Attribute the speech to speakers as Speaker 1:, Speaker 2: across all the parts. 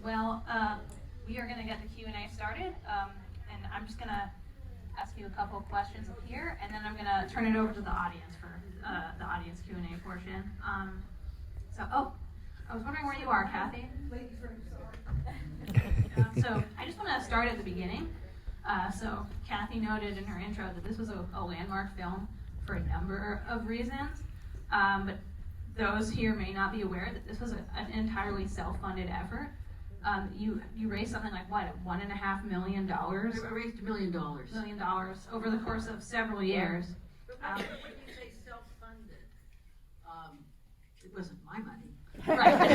Speaker 1: Well, we are going to get the Q&A started, and I'm just going to ask you a couple of questions up here, and then I'm going to turn it over to the audience for the audience Q&A portion. I was wondering where you are, Kathy. So I just want to start at the beginning. So Kathy noted in her intro that this was a landmark film for a number of reasons, but those here may not be aware that this was an entirely self-funded effort. You raised something like what, $1.5 million?
Speaker 2: I raised $1 million.
Speaker 1: $1 million over the course of several years.
Speaker 2: But when you say self-funded, it wasn't my money.
Speaker 1: Right.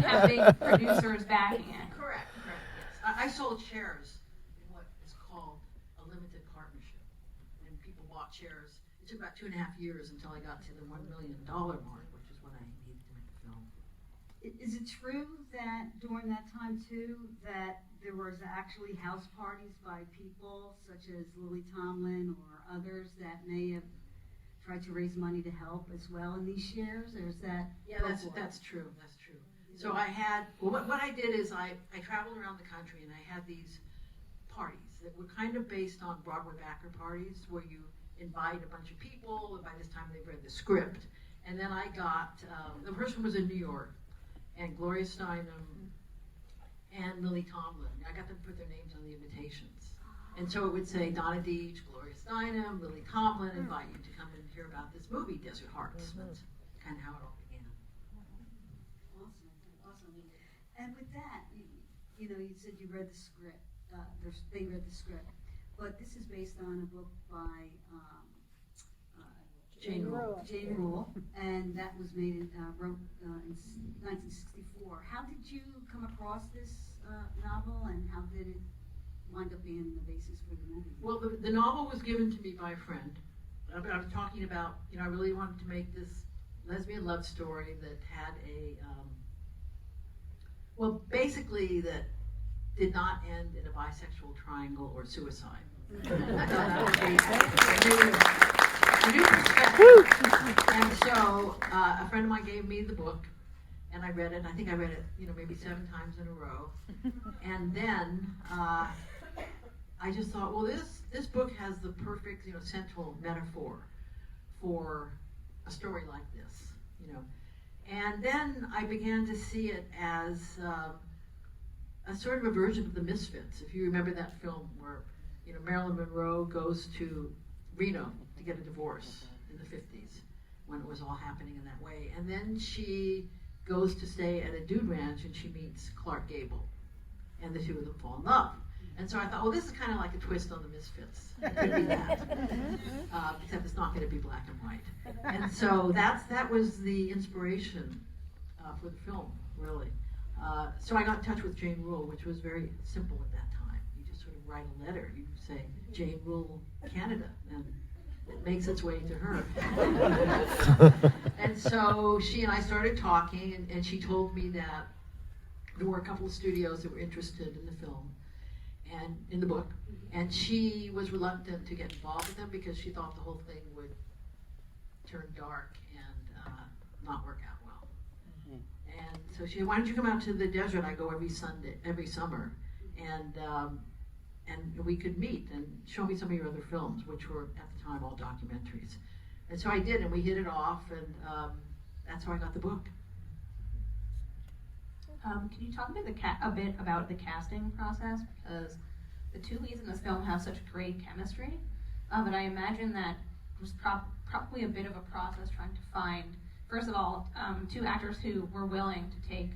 Speaker 1: Have big producers backing it.
Speaker 2: Correct. Yes. I sold shares in what is called a limited partnership, and people bought shares. It took about 2.5 years until I got to the $1 million mark, which is what I needed to make the film.
Speaker 3: Is it true that during that time too, that there was actually house parties by people such as Lily Tomlin or others that may have tried to raise money to help as well in these shares, or is that?
Speaker 2: Yeah, that's true. That's true. So I had, what I did is I traveled around the country and I had these parties that were kind of based on Broadway backer parties where you invite a bunch of people, and by this time they've read the script. And then I got, the first one was in New York, and Gloria Steinem and Lily Tomlin. I got them to put their names on the invitations. And so it would say Donna Deitch, Gloria Steinem, Lily Tomlin, invite you to come and hear about this movie, Desert Hearts. That's kind of how it all began.
Speaker 3: Awesome. And with that, you said you read the script. They read the script, but this is based on a book by
Speaker 2: Jane
Speaker 3: Rule, and that was made wrote in 1964. How did you come across this novel, and how did it wind up being the basis for the movie?
Speaker 2: Well, the novel was given to me by a friend. I was talking about, I really wanted to make this lesbian love story that had basically that did not end in a bisexual triangle or suicide. I thought that would be a new perspective. And so a friend of mine gave me the book, and I read it. And I think I read it, maybe 7 times in a row. And then I just thought, well, this book has the perfect, central metaphor for a story like this, And then I began to see it as a sort of a version of The Misfits. If you remember that film where, Marilyn Monroe goes to Reno to get a divorce in the 50s when it was all happening in that way. And then she goes to stay at a dude ranch and she meets Clark Gable. And the two of them fall in love. And so I thought, this is kind of like a twist on The Misfits. It could be that, except it's not going to be black and white. And so that was the inspiration for the film, really. So I got in touch with Jane Rule, which was very simple at that time. You just sort of write a letter. You say, Jane Rule, Canada, and it makes its way to her. And so she and I started talking, and she told me that there were a couple of studios that were interested in the film and in the book, and she was reluctant to get involved with them because she thought the whole thing would turn dark and not work out well. And so she said, why don't you come out to the desert? I go every summer, and we could meet and show me some of your other films, which were at the time all documentaries. And so I did, and we hit it off, and that's how I got the book.
Speaker 1: Can you talk a bit about the casting process? Because the two leads in this film have such great chemistry, but I imagine that it was probably a bit of a process trying to find, first of all, 2 actors who were willing to take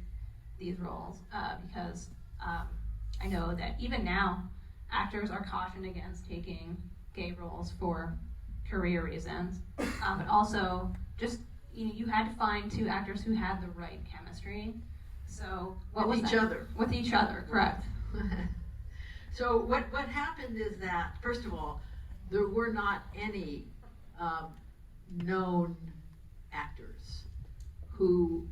Speaker 1: these roles, because I know that even now, actors are cautioned against taking gay roles for career reasons, but also just, you had to find 2 actors who had the right chemistry. So
Speaker 2: with each other,
Speaker 1: correct.
Speaker 2: So what happened is that, first of all, there were not any known actors who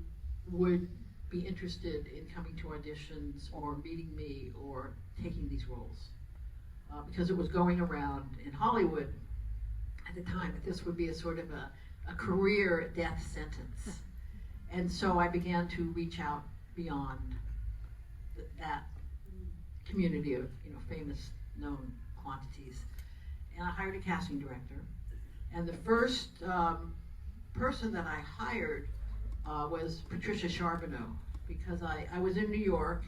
Speaker 2: would be interested in coming to auditions or meeting me or taking these roles, because it was going around in Hollywood at the time that this would be a sort of a career death sentence. And so I began to reach out beyond that community of, you know, famous known quantities. And I hired a casting director. And the first person that I hired was Patricia Charbonneau, because I was in New York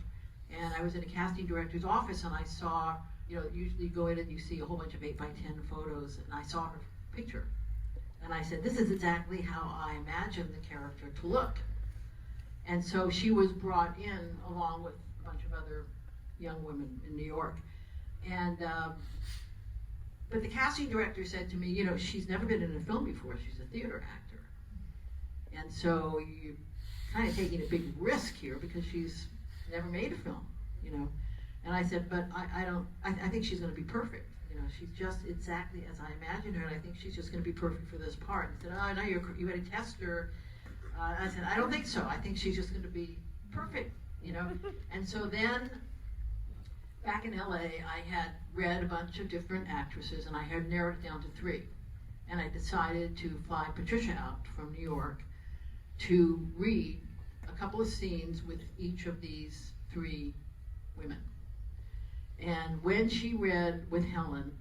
Speaker 2: and I was in a casting director's office, and I saw, you know, usually you go in and you see a whole bunch of 8x10 photos, and I saw her picture. And I said, this is exactly how I imagined the character to look. And so she was brought in along with a bunch of other young women in New York. And but the casting director said to me, you know, she's never been in a film before, she's a theater actor. And so you're kind of taking a big risk here because she's never made a film, you know. And I said, but I think she's going to be perfect. You know, she's just exactly as I imagined her, and I think she's just going to be perfect for this part. And he said, oh, no, you had to test her. I said, I don't think so. I think she's just going to be perfect, you know. And so then, back in LA, I had read a bunch of different actresses, and I had narrowed it down to 3. And I decided to fly Patricia out from New York to read a couple of scenes with each of these 3 women. And when she read with Helen,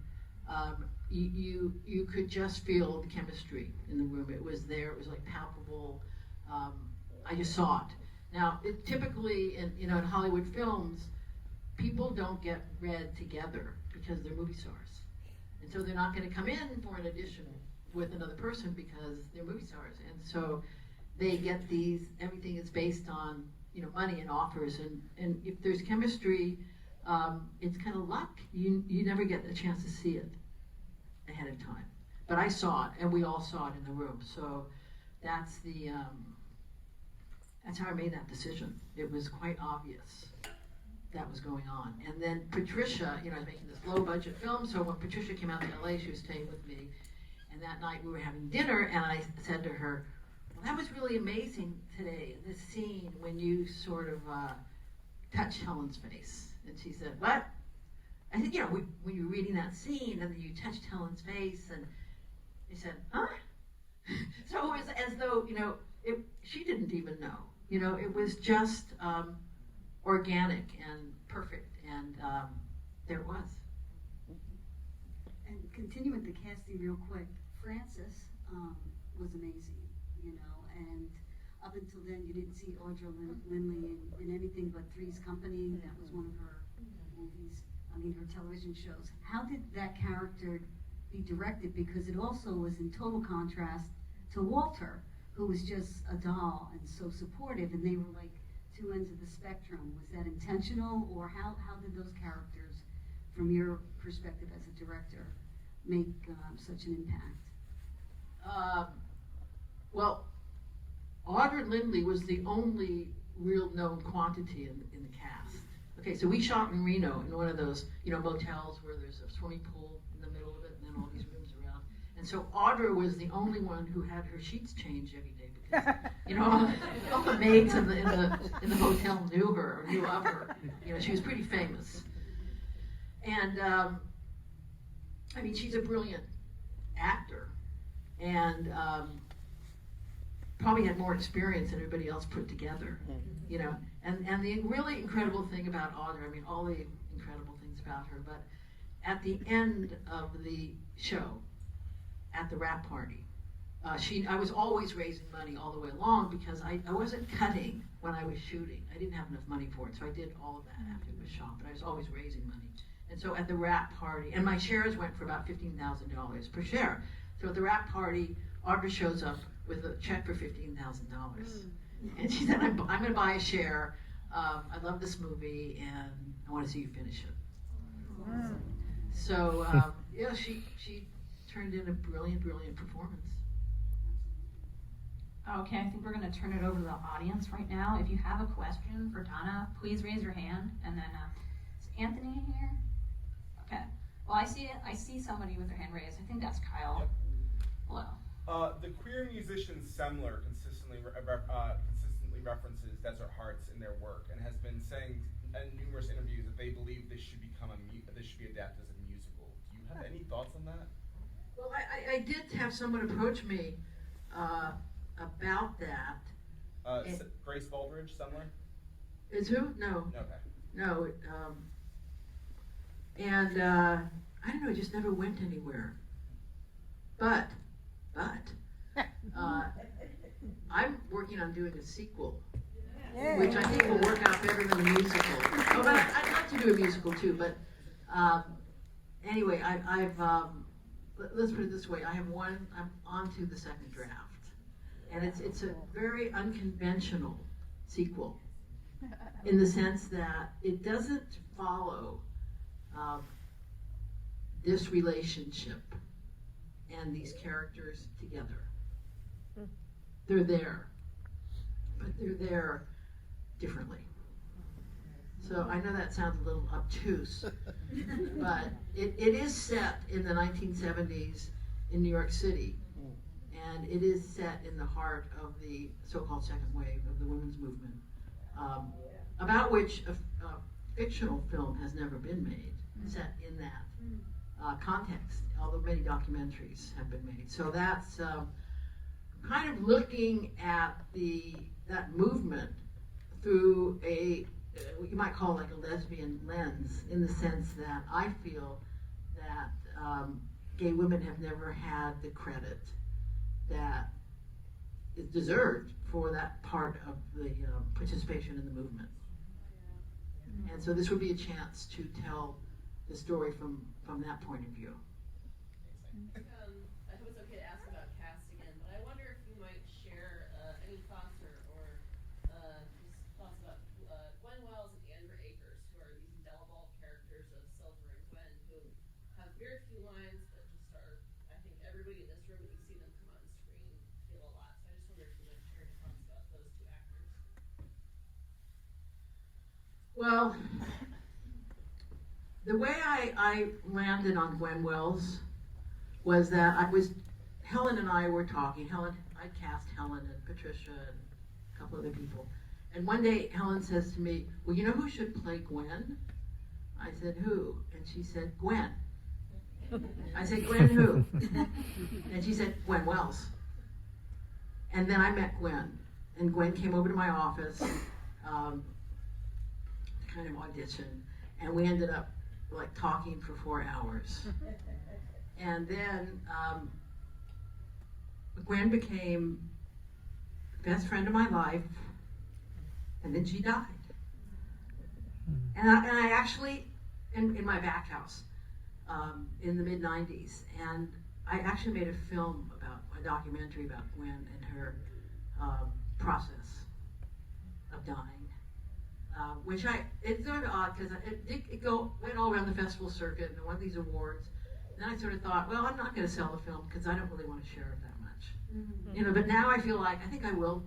Speaker 2: you could just feel the chemistry in the room. It was there. It was like palpable. I just saw it. Now, typically in Hollywood films, people don't get read together because they're movie stars, and so they're not going to come in for an audition with another person because they're movie stars, and so they get these. Everything is based on, you know, money and offers, and if there's chemistry, it's kind of luck. You never get a chance to see it ahead of time. But I saw it, and we all saw it in the room. So that's how I made that decision. It was quite obvious that was going on. And then Patricia, you know, I was making this low budget film, so when Patricia came out to LA, she was staying with me. And that night we were having dinner, and I said to her, well, that was really amazing today, this scene when you sort of touched Helen's face. And she said, what? I said, you know, when you were reading that scene and then you touched Helen's face, and she said, huh? So it was as though, you know, she didn't even know. You know, it was just organic and perfect, and there it was.
Speaker 3: And continue with the casting real quick. Frances was amazing, you know, and up until then you didn't see Audra Lindley in anything but Three's Company. That was one of her movies, her television shows. How did that character be directed? Because it also was in total contrast to Walter, who was just a doll and so supportive, and they were like 2 ends of the spectrum. Was that intentional, or how did those characters, from your perspective as a director, make such an impact?
Speaker 2: Well, Audra Lindley was the only real known quantity in the cast. Okay, so we shot in Reno in one of those, you know, motels where there's a swimming pool in the middle of it, and then all these rooms around. And so Audra was the only one who had her sheets changed every day because, you know, all the maids in the hotel knew her or knew of her. You know, she was pretty famous. And I mean, she's a brilliant actor, and probably had more experience than everybody else put together, you know. And the really incredible thing about Audra, I mean, all the incredible things about her, but at the end of the show, at the wrap party, I was always raising money all the way along because I wasn't cutting when I was shooting. I didn't have enough money for it, so I did all of that after it was shot, but I was always raising money. And so at the wrap party, and my shares went for about $15,000 per share. So at the wrap party, Audra shows up with a check for $15,000. And she said, I'm going to buy a share. I love this movie, and I want to see you finish it. So, yeah, she turned in a brilliant, brilliant performance.
Speaker 1: Okay, I think we're going to turn it over to the audience right now. If you have a question for Donna, please raise your hand. And then, is Anthony here? Okay. Well, I see somebody with their hand raised. I think that's Kyle.
Speaker 4: Yep.
Speaker 1: Hello.
Speaker 4: The queer musician Semler consistently references Desert Hearts in their work and has been saying in numerous interviews that they believe this should become this should be adapted as a musical. Do you have any thoughts on that?
Speaker 2: Well, I did have someone approach me about that.
Speaker 4: Grace Baldridge, Semler?
Speaker 2: Is who? No.
Speaker 4: Okay.
Speaker 2: No, and I don't know, it just never went anywhere. But, I'm working on doing a sequel, which I think will work out better than the musical. Oh, but I'd like to do a musical too, but anyway, let's put it this way, I'm on to the second draft. And it's a very unconventional sequel in the sense that it doesn't follow this relationship and these characters together. They're there, but they're there differently. So I know that sounds a little obtuse, but it is set in the 1970s in New York City, and it is set in the heart of the so-called second wave of the women's movement, about which a fictional film has never been made, set in that context, although many documentaries have been made. So that's kind of looking at that movement through what you might call like a lesbian lens, in the sense that I feel that gay women have never had the credit that is deserved for that part of the participation in the movement. And so this would be a chance to tell the story from that point of view.
Speaker 5: I hope it's okay to ask about cast again, but I wonder if you might share any thoughts or just thoughts about Gwen Wells and Andrew Akers, who are these indelible characters of Silver and Gwen, who have very few lines, but just are, I think everybody in this room, when you see them come on screen, feel a lot. So I just wonder if you might share any thoughts about those two actors.
Speaker 2: Well, the way I landed on Gwen Wells was that Helen and I were talking. I cast Helen and Patricia and a couple other people. And one day Helen says to me, well, you know who should play Gwen? I said, who? And she said, Gwen. I said, Gwen who? And she said, Gwen Wells. And then I met Gwen. And Gwen came over to my office, kind of audition. And we ended up like talking for 4 hours. And then Gwen became the best friend of my life, and then she died. And I actually, in my back house, in the mid-90s, and I actually made a documentary about Gwen and her process of dying. Which it's sort of odd because it went all around the festival circuit and won these awards. And then I sort of thought, well, I'm not going to sell the film because I don't really want to share it that much. Mm-hmm. You know, but now I feel like I think I will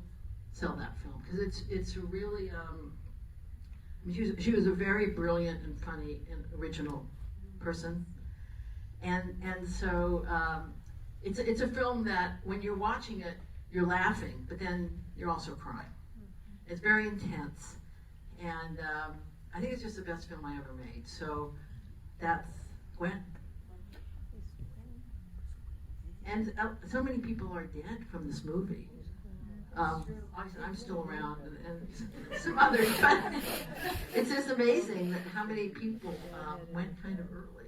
Speaker 2: sell that film because it's a really. I mean, she was a very brilliant and funny and original person, and so it's a film that when you're watching it, you're laughing, but then you're also crying. It's very intense. And I think it's just the best film I ever made. So that's Gwen. And so many people are dead from this movie. Obviously, I'm still around, and some others. But it's just amazing that how many people went kind of early.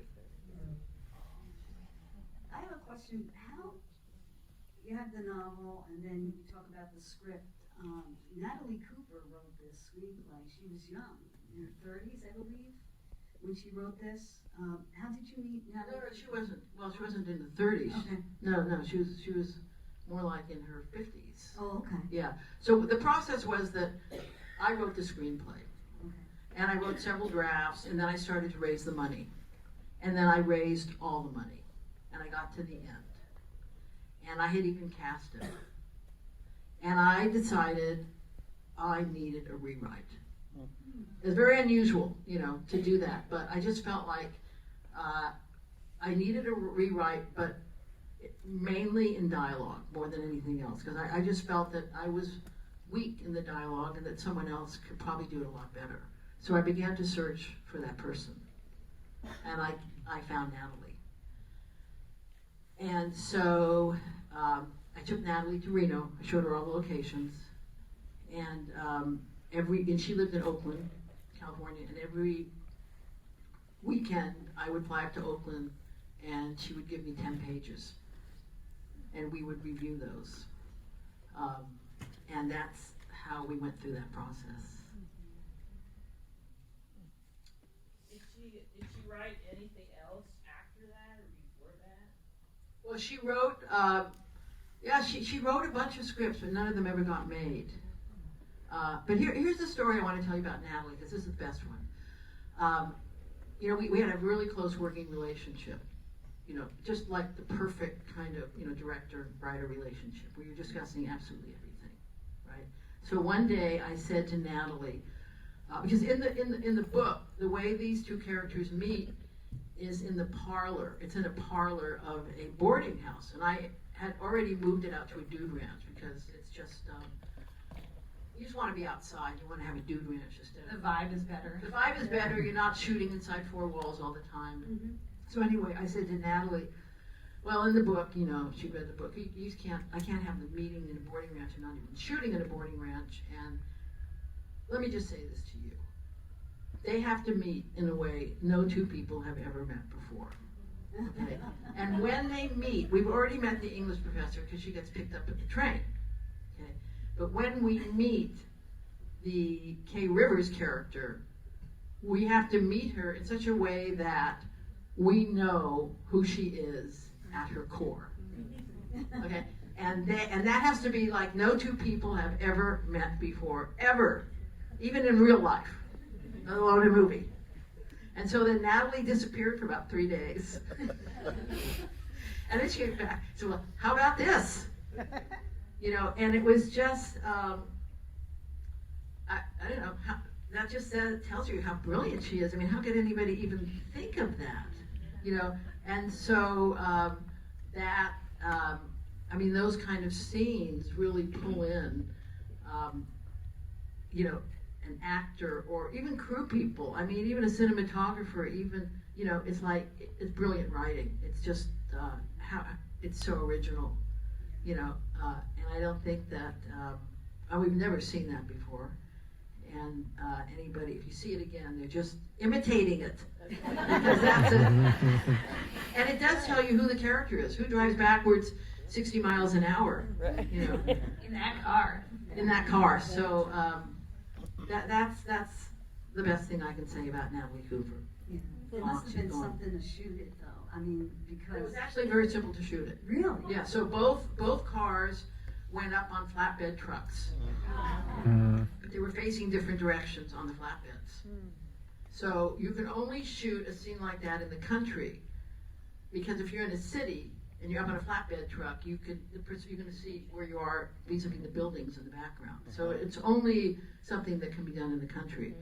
Speaker 3: I have a question. How you have the novel, and then you talk about the script. Natalie Cooper wrote this screenplay. She was young, in her 30s, I believe, when she wrote this. How did you meet Natalie?
Speaker 2: No, she wasn't. Well, she wasn't in the 30s.
Speaker 3: Okay.
Speaker 2: No, she was more like in her 50s.
Speaker 3: Oh, okay.
Speaker 2: Yeah. So the process was that I wrote the screenplay,
Speaker 3: Okay.
Speaker 2: and I wrote several drafts, and then I started to raise the money, and then I raised all the money, and I got to the end, and I had even cast it. And I decided I needed a rewrite. It's very unusual, to do that, but I just felt like I needed a rewrite, but mainly in dialogue more than anything else, because I just felt that I was weak in the dialogue and that someone else could probably do it a lot better. So I began to search for that person, and I found Natalie. And so I took Natalie to Reno. I showed her all the locations, and she lived in Oakland, California, and every weekend I would fly up to Oakland, and she would give me 10 pages, and we would review those. And that's how we went through that process.
Speaker 5: Did she write anything else after that or before that?
Speaker 2: Well, she wrote, she wrote a bunch of scripts, but none of them ever got made. But here's the story I want to tell you about Natalie, because this is the best one. We had a really close working relationship. Just like the perfect kind of, director-writer relationship, where you're discussing absolutely everything, right? So one day I said to Natalie, because in the book, the way these two characters meet is in the parlor. It's in a parlor of a boarding house, and I had already moved it out to a dude ranch because it's just, you just want to be outside. You want to have a dude ranch instead
Speaker 1: The
Speaker 2: of.
Speaker 1: vibe is better.
Speaker 2: The vibe is better. You're not shooting inside four walls all the time. Mm-hmm. So anyway, I said to Natalie, well, in the book, she read the book. I can't have the meeting in a boarding ranch and not even shooting in a boarding ranch. And let me just say this to you. They have to meet in a way no two people have ever met before. Okay? And when they meet, we've already met the English professor because she gets picked up at the train. Okay? But when we meet the Kay Rivers character, we have to meet her in such a way that we know who she is at her core. Okay? And that has to be like no two people have ever met before, ever. Even in real life, let alone a movie. And so then Natalie disappeared for about 3 days. And then she came back. So, well, how about this? And it was just, I don't know, that just tells you how brilliant she is. I mean, how could anybody even think of that? And so those kind of scenes really pull in, an actor or even crew people. I mean, even a cinematographer, it's brilliant writing. It's just how it's so original, and I don't think that, we've never seen that before. And anybody, if you see it again, they're just imitating it. Because that's it. And it does tell you who the character is, who drives backwards 60 miles an hour,
Speaker 1: In that car.
Speaker 2: In that car. So that's the best thing I can say about Natalie Cooper.
Speaker 3: Yeah. It must have been something to shoot it, though. I mean, because
Speaker 2: It was actually very simple to shoot it.
Speaker 3: Really?
Speaker 2: Yeah. So both cars went up on flatbed trucks. But they were facing different directions on the flatbeds. So you can only shoot a scene like that in the country, because if you're in a city and you're up on a flatbed truck, you're going to see where you are vis-a-vis the buildings in the background. So it's only something that can be done in the country.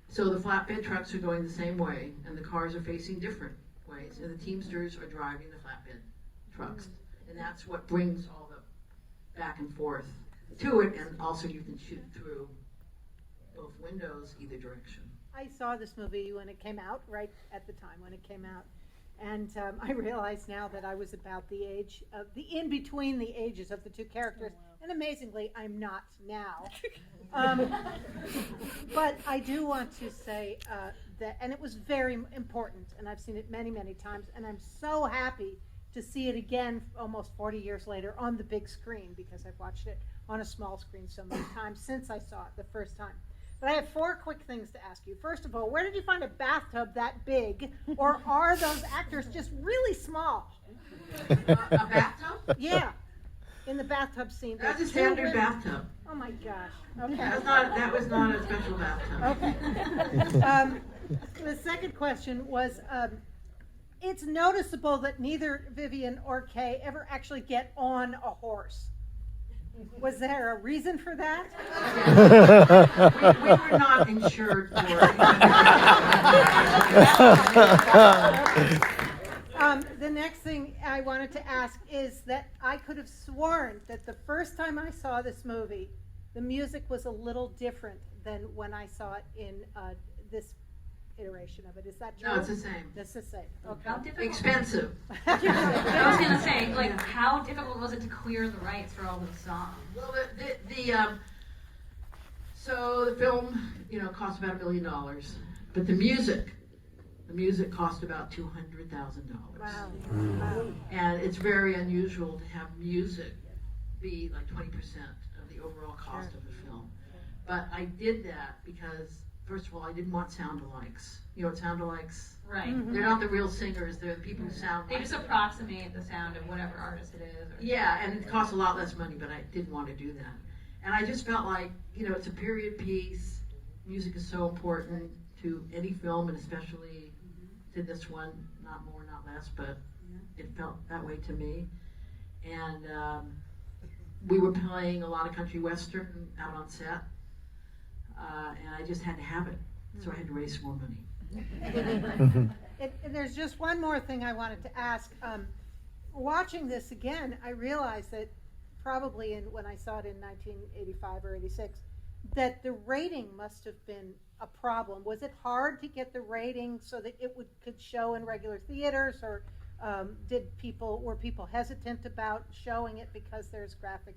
Speaker 2: So the flatbed trucks are going the same way, and the cars are facing different ways, and the Teamsters are driving the flatbed trucks. And that's what brings all the back and forth to it, and also you can shoot through both windows either direction.
Speaker 6: I saw this movie when it came out, right at the time when it came out, and I realize now that I was about the age of in between the ages of the two characters, and amazingly, I'm not now. But I do want to say that, and it was very important, and I've seen it many, many times, and I'm so happy to see it again almost 40 years later on the big screen, because I've watched it on a small screen so many times since I saw it the first time. But I have 4 quick things to ask you. First of all, where did you find a bathtub that big, or are those actors just really small?
Speaker 2: A bathtub?
Speaker 6: Yeah, in the bathtub scene.
Speaker 2: That's a standard bathtub.
Speaker 6: Oh my gosh. Okay.
Speaker 2: That was not a special bathtub.
Speaker 6: Okay. The second question was, it's noticeable that neither Vivian or Kay ever actually get on a horse. Was there a reason for that?
Speaker 2: We were not insured for it.
Speaker 6: The next thing I wanted to ask is that I could have sworn that the first time I saw this movie, the music was a little different than when I saw it in this iteration of it. Is that true?
Speaker 2: No, it's the same.
Speaker 6: It's the same. Okay.
Speaker 1: How difficult?
Speaker 2: Expensive.
Speaker 1: I was gonna say, like, how difficult was it to clear the rights for all those songs?
Speaker 2: Well, So the film, cost about $1 million, but the music cost about $200,000.
Speaker 6: Wow.
Speaker 2: And it's very unusual to have music be like 20% of the overall cost of a film. But I did that because, first of all, I didn't want sound-alikes. You know what sound-alikes?
Speaker 1: Right.
Speaker 2: They're not the real singers, they're the people who sound
Speaker 1: They
Speaker 2: like
Speaker 1: just
Speaker 2: them.
Speaker 1: approximate the sound of whatever artist it is. Or
Speaker 2: Yeah, and it costs a lot less money, but I didn't want to do that. And I just felt like, it's a period piece. Music is so important to any film, and especially to this one, not more, not less, but it felt that way to me. And we were playing a lot of country western out on set, and I just had to have it, so I had to raise some more money.
Speaker 6: There's just one more thing I wanted to ask. Watching this again, I realized that probably when I saw it in 1985 or 86, that the rating must have been a problem. Was it hard to get the rating so that it could show in regular theaters, or were people hesitant about showing it because there's graphic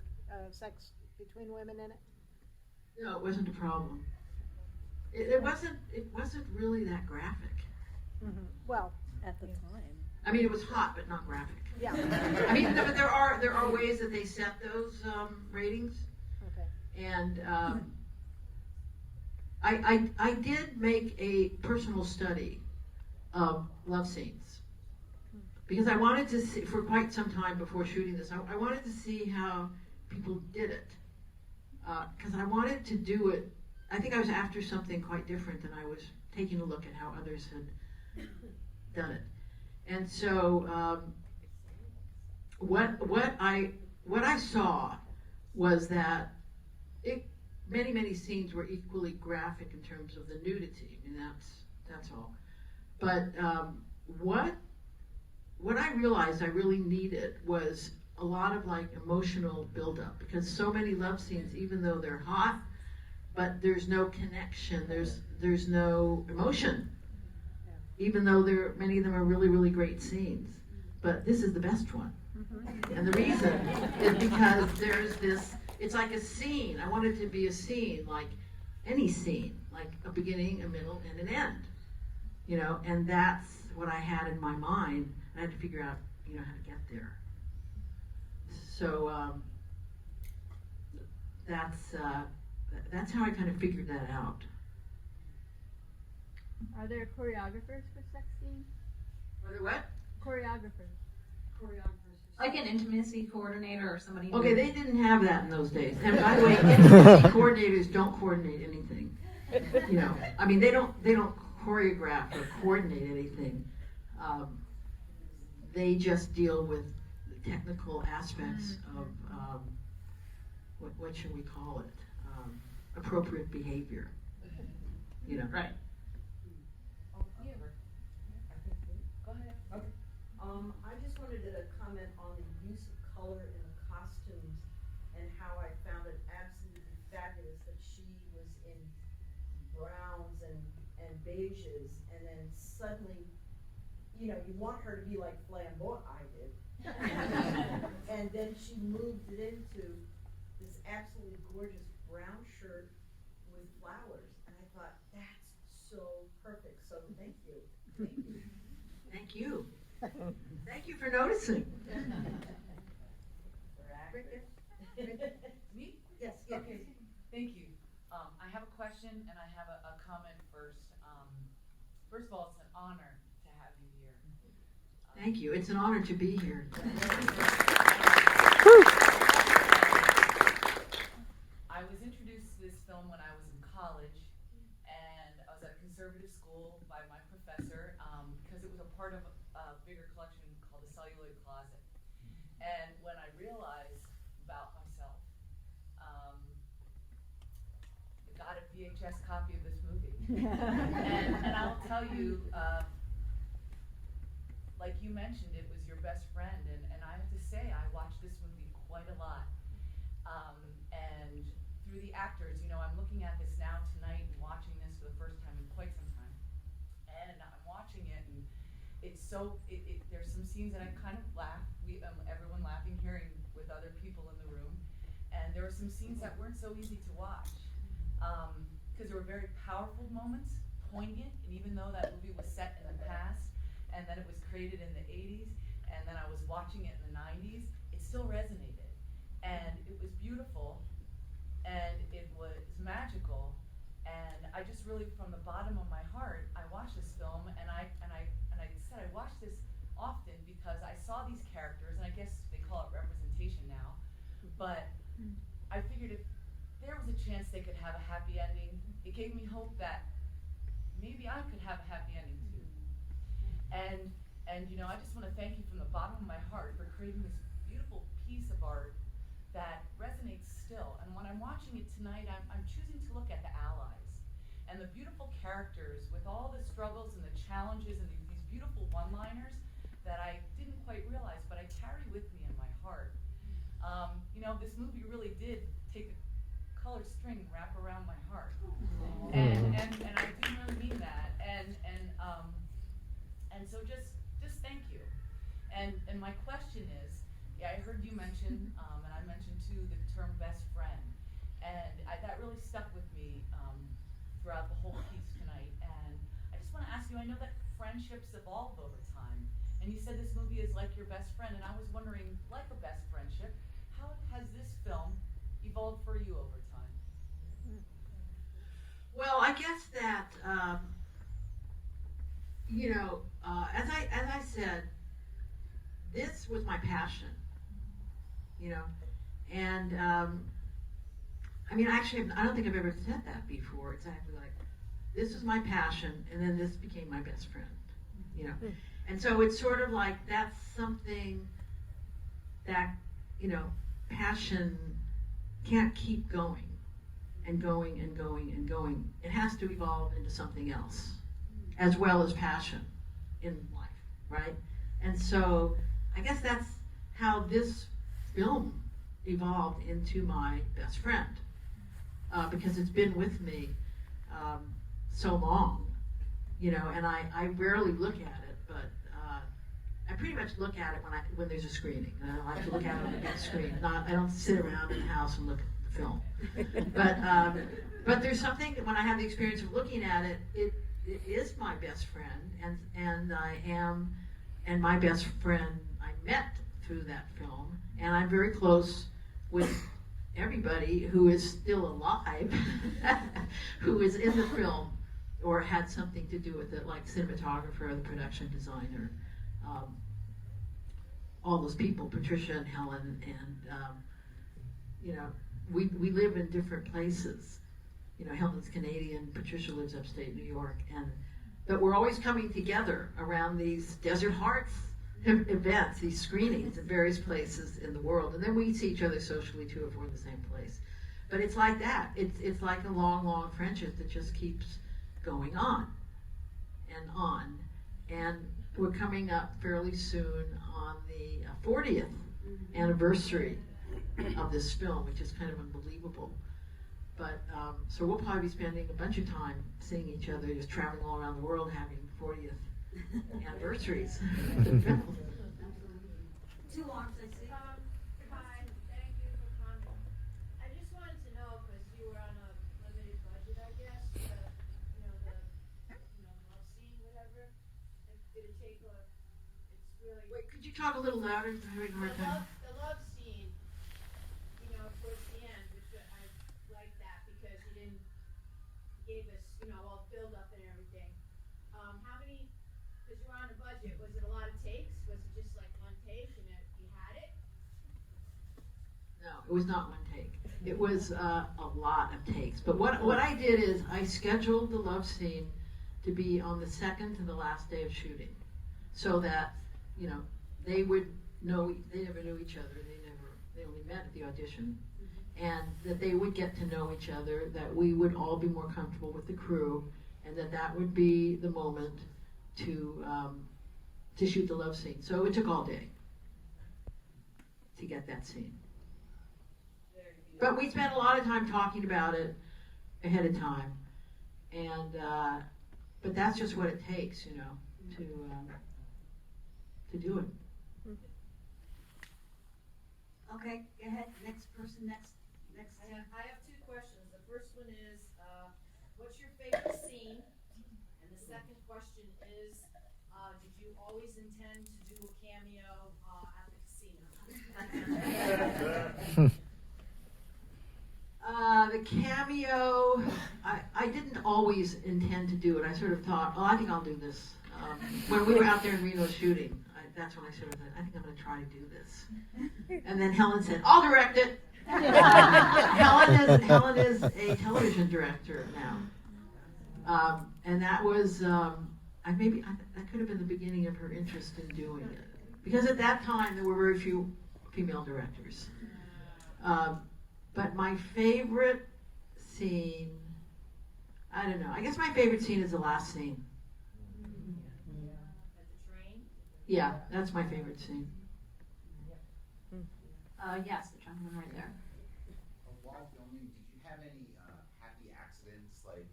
Speaker 6: sex between women in it?
Speaker 2: No, it wasn't a problem. It wasn't really that graphic.
Speaker 6: Mm-hmm. Well,
Speaker 7: At the time.
Speaker 2: I mean, it was hot, but not graphic.
Speaker 6: yeah.
Speaker 2: I mean, but there are ways that they set those ratings,
Speaker 6: Okay.
Speaker 2: and I did make a personal study of love scenes because I wanted to see, for quite some time before shooting this, I wanted to see how people did it, because I wanted to do it. I think I was after something quite different, and I was taking a look at how others had done it. And so what I saw was that many scenes were equally graphic in terms of the nudity. I mean, that's all. But what I realized I really needed was a lot of like emotional buildup, because so many love scenes, even though they're hot, but there's no connection, there's no emotion, even though many of them are really, really great scenes. But this is the best one. And the reason is because there's this, it's like a scene. I want it to be a scene, like any scene, like a beginning, a middle, and an end. And that's what I had in my mind. I had to figure out, how to get there. So that's how I kind of figured that out.
Speaker 7: Are there choreographers for sex scenes?
Speaker 2: Are there what?
Speaker 7: Choreographers.
Speaker 1: like an intimacy coordinator or somebody.
Speaker 2: Okay, they didn't have that in those days. And by the way, intimacy coordinators don't coordinate anything. I mean, they don't choreograph or coordinate anything. They just deal with the technical aspects of what should we call it? Appropriate behavior.
Speaker 1: Right.
Speaker 5: Go ahead.
Speaker 8: Okay. I just wanted to comment on the use of color in the costumes and how I found it absolutely fabulous that she was in browns and beiges, and then suddenly, you want her to be like flamboyant. I did. And then she moved it into this absolutely gorgeous brown shirt with flowers, and I thought, that's so perfect. So thank you.
Speaker 2: Thank you. Thank you for noticing.
Speaker 8: Me?
Speaker 3: Yes,
Speaker 9: Okay, thank you. I have a question and I have a comment first. First of all, it's an honor to have you here.
Speaker 2: Thank you. It's an honor to be here.
Speaker 9: I was introduced to this film when I was in college, and I was at a conservative school by my professor because it was a part of a bigger collection called the Celluloid Closet. And when I realized about myself, I got a VHS copy of this movie. and I'll tell you, like you mentioned, it was your best friend, and I have to say, I watched this movie quite a lot. And through the actors, I'm looking at this now tonight and watching this for the first time in quite some time. And I'm watching it, and it's so, there's some scenes that I kind of laugh, everyone laughing here and with other people in the room. And there were some scenes that weren't so easy to watch. because there were very powerful moments, poignant, and even though that movie was set in the past, and then it was created in the 80s, and then I was watching it in the 90s, it still resonated. And it was beautiful, and it was magical, and I just really, from the bottom of my heart, I watched this film, and I said I watched this often because I saw these characters, and I guess they call it representation now, but I figured if there was a chance they could have a happy ending, it gave me hope that maybe I could have a happy ending too. And you know, I just want to thank you from the bottom of my heart for creating this beautiful piece of art that resonates still. And when I'm watching it tonight, I'm choosing to look at the allies and the beautiful characters with all the struggles and the challenges and these beautiful one-liners that I didn't quite realize, but I carry with me in my heart. You know, this movie really did take a colored string and wrap around my heart. And I do really mean that. And so just thank you. And my question is, yeah, I heard you mention, and I mentioned too, the term best friend. And that really stuck with me throughout the whole piece tonight. And I just want to ask you, I know that friendships evolve over time. And you said this movie is like your best friend, and I was wondering, like a best friendship, how has this film evolved for you over time?
Speaker 2: Well, I guess that, you know, as I said, this was my passion, you know, and I mean, actually, I don't think I've ever said that before. Exactly like, this was my passion, and then this became my best friend, you know. And so it's sort of like that's something that, you know, passion can't keep going and going and going and going. It has to evolve into something else, as well as passion in life, right? And so I guess that's how this film evolved into my best friend, because it's been with me so long, you know, and I rarely look at it, but I pretty much look at it when there's a screening. And I like to look at it on the big screen. I don't sit around in the house and look at the film. But there's something that when I have the experience of looking at it, it is my best friend, and my best friend I met through that film, and I'm very close with everybody who is still alive, who is in the film or had something to do with it, like cinematographer, the production designer, all those people, Patricia and Helen, and you know, we live in different places. You know, Helen's Canadian, Patricia lives upstate New York, but we're always coming together around these Desert Hearts events, these screenings in various places in the world, and then we see each other socially too if we're in the same place. But it's like that. It's like a long, long friendship that just keeps going on, and we're coming up fairly soon on the 40th anniversary of this film, which is kind of unbelievable. But so we'll probably be spending a bunch of time seeing each other, just traveling all around the world, having 40th anniversaries.
Speaker 3: Two arms, I see.
Speaker 10: Hi, thank you for coming. I just wanted to know, because you were on a limited budget, I guess, the love scene, whatever. Like, did it take it's really.
Speaker 2: Wait, could you talk a little louder? I'm having a hard time.
Speaker 10: The love scene, towards the end, which I like that because he gave us, all build up and everything. How many, because you were on a budget, was it a lot of takes? Was it just like one take and you had it?
Speaker 2: No, it was not one take. It was a lot of takes. But what I did is I scheduled the love scene to be on the second to the last day of shooting, so that they would know. They never knew each other. They only met at the audition, and that they would get to know each other. That we would all be more comfortable with the crew, and that would be the moment to shoot the love scene. So it took all day to get that scene. But we spent a lot of time talking about it ahead of time, and but that's just what it takes, to do it.
Speaker 3: Okay, go ahead, next person, next.
Speaker 8: I have two questions. The
Speaker 10: first one is, what's your favorite scene? And the second question is, did you always intend to do a cameo at the casino?
Speaker 2: The cameo, I didn't always intend to do it. I sort of thought, oh, I think I'll do this. When we were out there in Reno shooting, that's when I sort of thought, I think I'm going to try to do this. And then Helen said, I'll direct it. Helen is a television director now. And that was, that could have been the beginning of her interest in doing it. Because at that time, there were very few female directors. But my favorite scene, I don't know. I guess my favorite scene is the last scene.
Speaker 10: At the train?
Speaker 2: Yeah, that's my favorite scene.
Speaker 1: Yes, the gentleman right there.
Speaker 11: While filming, did you have any happy accidents, like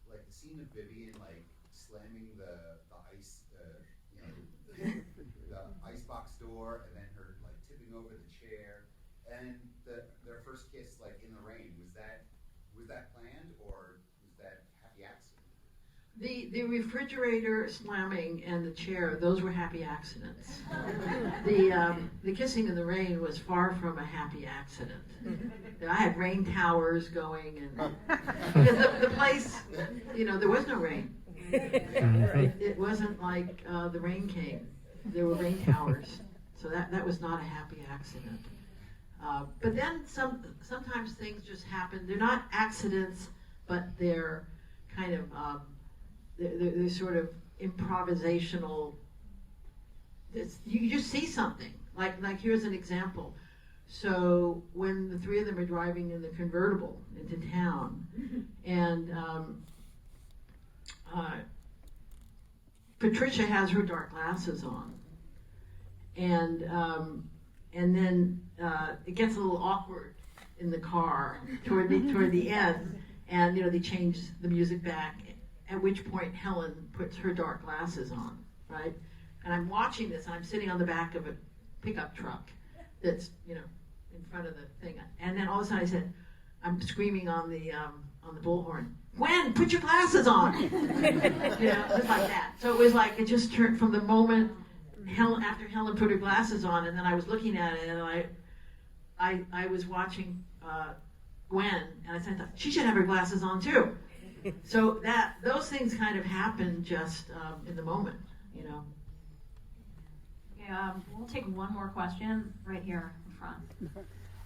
Speaker 11: the scene of Vivian, like slamming the ice, the icebox door, and then her like tipping over the chair, and their first kiss, like in the rain, was that planned or was that happy accident?
Speaker 2: The refrigerator slamming and the chair, those were happy accidents. The kissing in the rain was far from a happy accident. I had rain towers going, and because the place, there was no rain. It wasn't like the rain came. There were rain towers, so that was not a happy accident. But then sometimes things just happen. They're not accidents, but they're kind of they're sort of improvisational. You just see something. Like here's an example. So when the three of them are driving in the convertible into town, and Patricia has her dark glasses on, and then it gets a little awkward in the car toward the end, and they change the music back. At which point Helen puts her dark glasses on, right? And I'm watching this, and I'm sitting on the back of a pickup truck that's in front of the thing, and then all of a sudden I'm screaming on the bullhorn, Gwen, put your glasses on. Just like that. So it was like it just turned from the moment after Helen put her glasses on, and then I was looking at it, and I was watching Gwen, and I said, she should have her glasses on too. So those things kind of happen just in the moment,
Speaker 1: Yeah, we'll take one more question right here in front.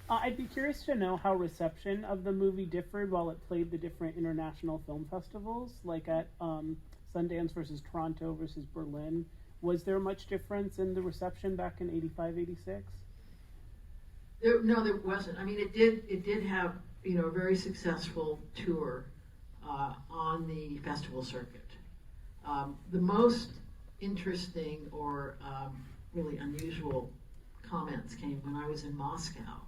Speaker 12: I'd be curious to know how reception of the movie differed while it played the different international film festivals, like at Sundance versus Toronto versus Berlin. Was there much difference in the reception back in 85, 86?
Speaker 2: No, there wasn't. I mean, it did have a very successful tour on the festival circuit. The most interesting or really unusual comments came when I was in Moscow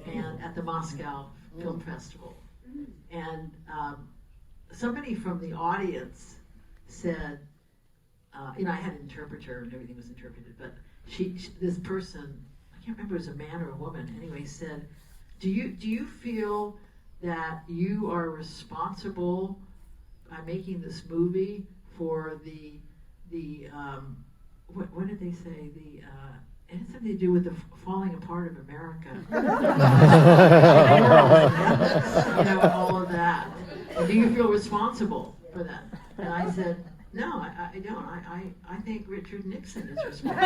Speaker 2: and at the Moscow Film Festival, and somebody from the audience said, I had an interpreter and everything was interpreted, but this person, I can't remember if it was a man or a woman, anyway, said, do you feel that you are responsible by making this movie for the what did they say, it had something to do with the falling apart of America. All of that. And do you feel responsible for that? And I said, no, I don't. I think Richard Nixon is responsible.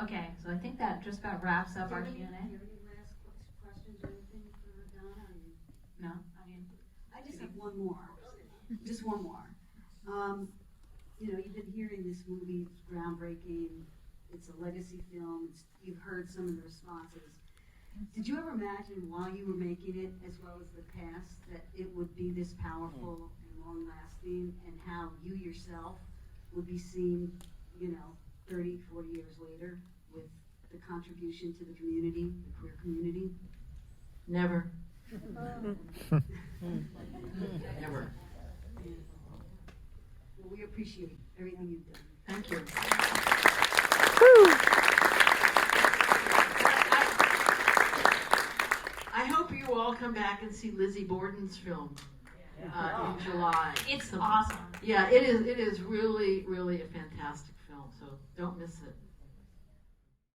Speaker 1: Okay, so I think that just about wraps up our Q&A.
Speaker 3: Do you have any last questions or anything for Donna?
Speaker 1: No, I mean,
Speaker 3: I just have one more. Just one more. You've been hearing this movie, it's groundbreaking. It's a legacy film. You've heard some of the responses. Did you ever imagine while you were making it, as well as the cast, that it would be this powerful and long-lasting, and how you yourself would be seen, 30, 40 years later with the contribution to the community, the queer community?
Speaker 2: Never. Never.
Speaker 3: appreciate everything you've done.
Speaker 2: Thank you. I hope you all come back and see Lizzie Borden's film in July.
Speaker 1: It's awesome.
Speaker 2: Yeah, it is really, really a fantastic film, so don't miss it.